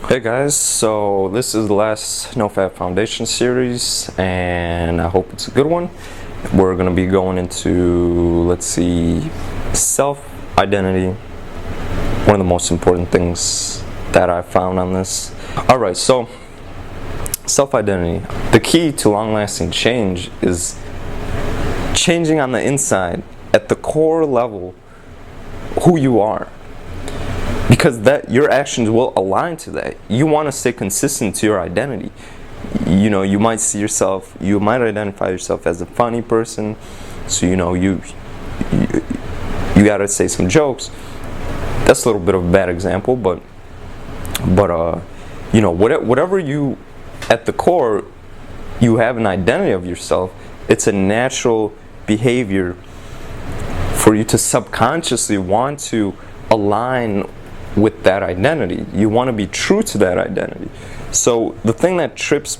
Hey guys, so this is the last Nofap Foundation series, and I hope it's a good one. We're going to be going into, let's see, self-identity, one of the most important things that I found on this. Alright, so self-identity. The key to long-lasting change is changing on the inside, at the core level, who you are. Because that your actions will align to that. You want to stay consistent to your identity. You know, you might identify yourself as a funny person, so you gotta say some jokes. That's a little bit of a bad example, but whatever you, at the core, you have an identity of yourself. It's a natural behavior for you to subconsciously want to align with that identity. You want to be true to that identity. So the thing that trips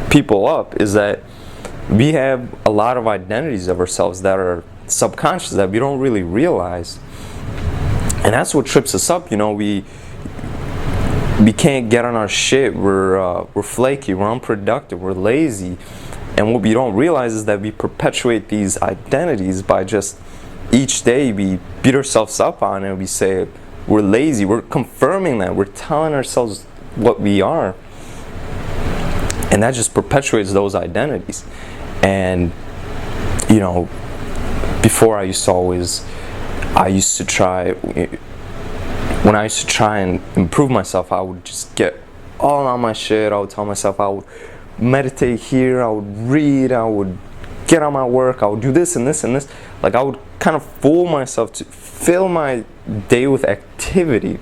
people up is that we have a lot of identities of ourselves that are subconscious that we don't really realize, and that's what trips us up. We can't get on our shit. We're flaky, we're unproductive, we're lazy, and what we don't realize is that we perpetuate these identities by just each day we beat ourselves up on it. We say we're lazy. We're confirming that. We're telling ourselves what we are. And that just perpetuates those identities. And, before when I used to try and improve myself, I would just get all on my shit. I would tell myself I would meditate here, I would read, I would get on my work, I would do this and this and this. Like, I would kind of fool myself to fill my day with activity,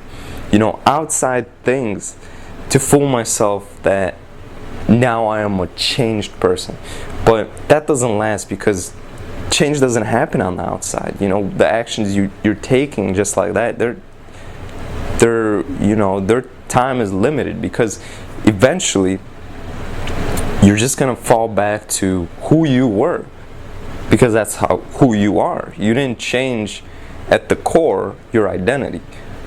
outside things, to fool myself that now I am a changed person. But that doesn't last, because change doesn't happen on the outside. The actions you're taking just like that, their time is limited, because eventually you're just gonna fall back to who you were, because that's who you are. You didn't change at the core your identity.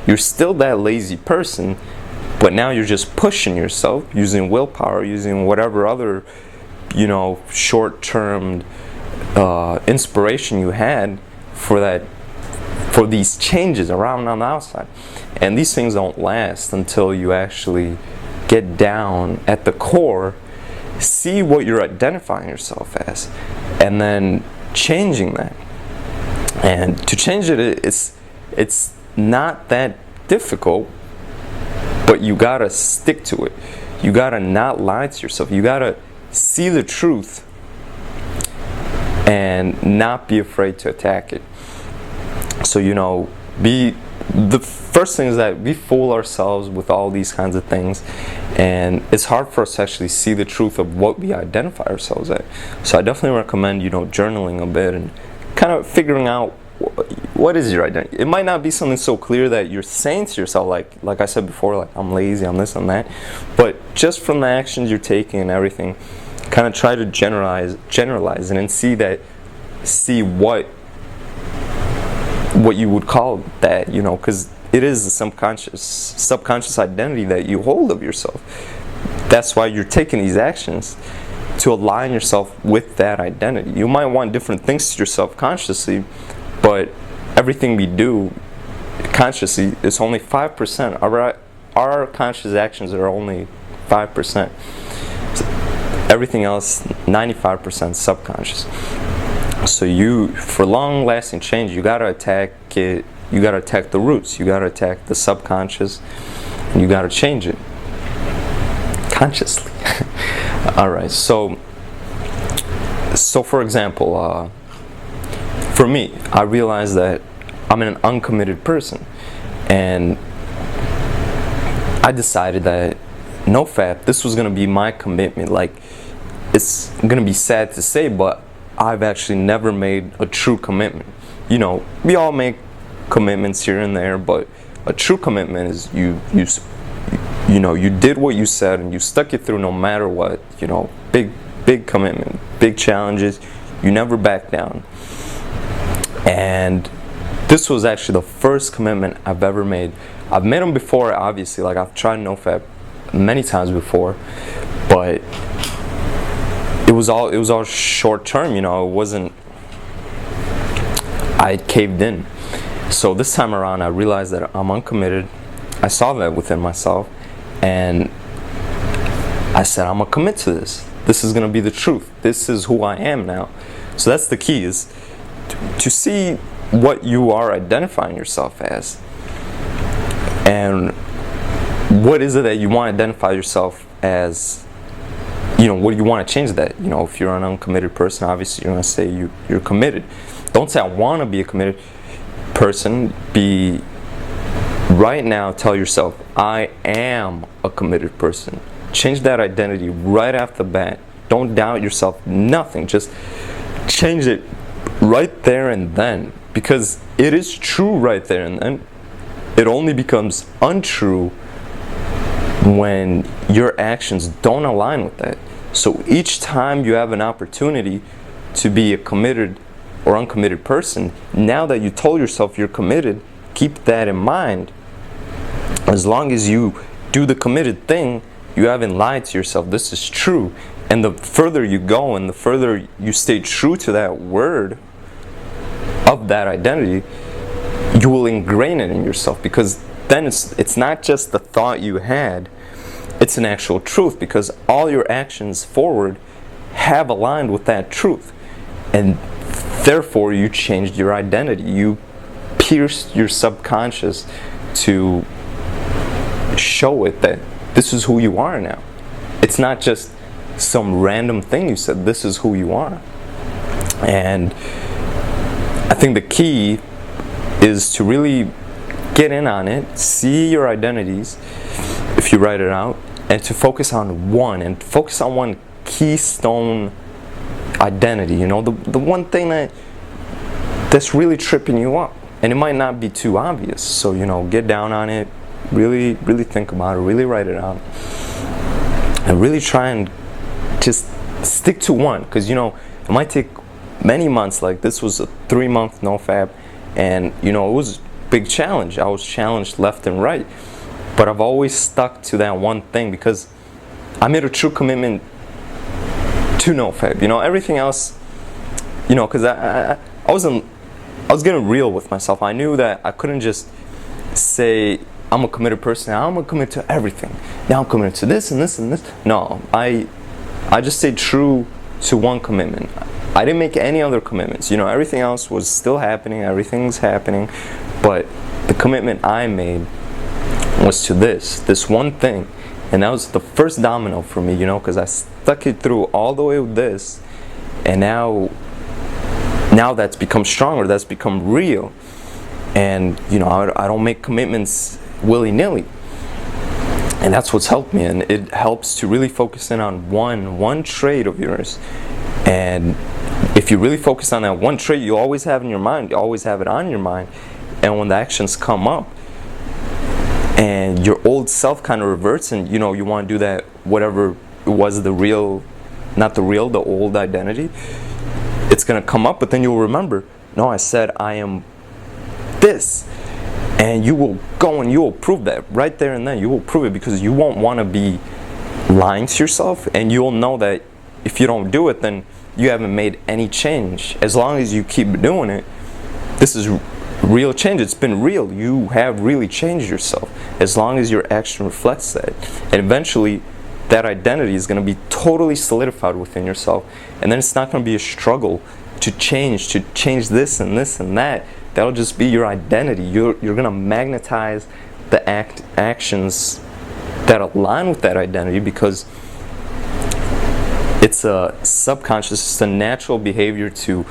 You're still that lazy person, but now you're just pushing yourself using willpower, using whatever other short-term inspiration you had for these changes around on the outside. And these things don't last until you actually get down at the core, see what you're identifying yourself as, and then changing that. And to change it's not that difficult, but you gotta stick to it. You gotta not lie to yourself. You gotta see the truth and not be afraid to attack it. So the first thing is that we fool ourselves with all these kinds of things, and it's hard for us to actually see the truth of what we identify ourselves as. So I definitely recommend journaling a bit and kind of figuring out what is your identity. It might not be something so clear that you're saying to yourself, like I said before, like, I'm lazy, I'm this, I'm that, but just from the actions you're taking and everything, kind of try to generalize it and see what you would call that, because it is a subconscious identity that you hold of yourself. That's why you're taking these actions, to align yourself with that identity. You might want different things to yourself consciously, but everything we do consciously is only 5%. Our conscious actions are only 5%. Everything else, 95% subconscious. So for long-lasting change, you gotta attack it. You gotta attack the roots. You gotta attack the subconscious. And you gotta change it consciously. All right. So for example, for me, I realized that I'm an uncommitted person, and I decided that Nofap, this was gonna be my commitment. Like, it's gonna be sad to say, but I've actually never made a true commitment. We all make commitments here and there, but a true commitment is you did what you said and you stuck it through no matter what. Big commitment, big challenges. You never back down. And this was actually the first commitment I've ever made I've met them before, obviously. Like, I've tried Nofap many times before, but it was all short term. It wasn't. I caved in. So this time around, I realized that I'm uncommitted. I saw that within myself, and I said, I'm gonna commit to this. This is gonna be the truth. This is who I am now. So that's the key, is to see what you are identifying yourself as, and what is it that you want to identify yourself as. What do you want to change that? If you're an uncommitted person, obviously you're going to say you're committed. Don't say I want to be a committed person. Be right now, tell yourself, I am a committed person. Change that identity right off the bat. Don't doubt yourself, nothing. Just change it right there and then, because it is true right there and then. It only becomes untrue when your actions don't align with that. So each time you have an opportunity to be a committed or uncommitted person, now that you told yourself you're committed, keep that in mind. As long as you do the committed thing, you haven't lied to yourself. This is true. And the further you go and the further you stay true to that word of that identity, you will ingrain it in yourself, because then it's not just the thought you had, it's an actual truth, because all your actions forward have aligned with that truth, and therefore you changed your identity. You pierced your subconscious to show it that this is who you are now. It's not just some random thing you said. This is who you are. And I think the key is to really get in on it, see your identities if you write it out, and to focus on one keystone identity, the one thing that's really tripping you up. And it might not be too obvious, so get down on it, really think about it, really write it out, and really try and just stick to one, because it might take many months. Like, this was a 3-month Nofap, and it was a big challenge. I was challenged left and right, but I've always stuck to that one thing, because I made a true commitment to Nofap. Everything else, because I was getting real with myself. I knew that I couldn't just say I'm a committed person. Now I'm gonna commit to everything. Now I'm committed to this and this and this. No, I just stayed true to one commitment. I didn't make any other commitments. Everything else was still happening. Everything's happening, but the commitment I made was to this one thing, and that was the first domino for me. Because I stuck it through all the way with this, and now that's become stronger. That's become real, and I don't make commitments willy-nilly. And that's what's helped me, and it helps to really focus in on one trait of yours. And if you really focus on that one trait, you always have in your mind, you always have it on your mind, and when the actions come up and your old self kind of reverts, and you want to do that, whatever was the old identity, it's going to come up, but then you'll remember, no, I said I am this. And you will go and you will prove that right there and then. You will prove it, because you won't want to be lying to yourself, and you'll know that if you don't do it, then you haven't made any change. As long as you keep doing it, this is real change. It's been real. You have really changed yourself, as long as your action reflects that. And eventually that identity is going to be totally solidified within yourself, and then it's not going to be a struggle to change this and this and that. That'll just be your identity. You're going to magnetize the actions that align with that identity, because it's a subconscious, it's a natural behavior to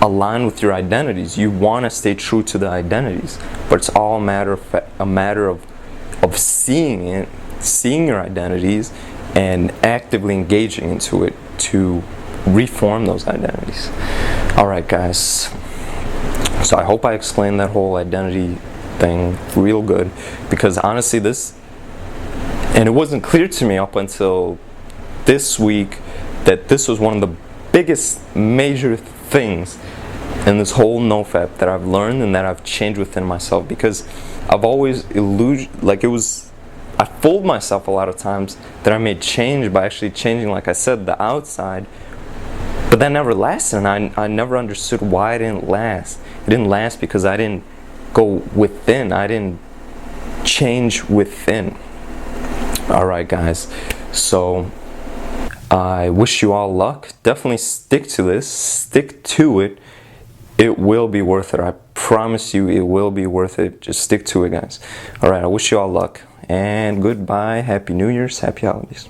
align with your identities. You want to stay true to the identities, but it's all a matter of seeing it, seeing your identities, and actively engaging into it to reform those identities. All right, guys. So I hope I explained that whole identity thing real good, because honestly and it wasn't clear to me up until this week that this was one of the biggest major things in this whole Nofap that I've learned and that I've changed within myself. Because I've always I fooled myself a lot of times that I made change by actually changing, like I said, the outside, but that never lasted, and I never understood why it didn't last. It didn't last because I didn't go within. I didn't change within. All right, guys. So I wish you all luck. Definitely stick to this. Stick to it. It will be worth it. I promise you, it will be worth it. Just stick to it, guys. All right. I wish you all luck, and goodbye. Happy New Year's. Happy holidays.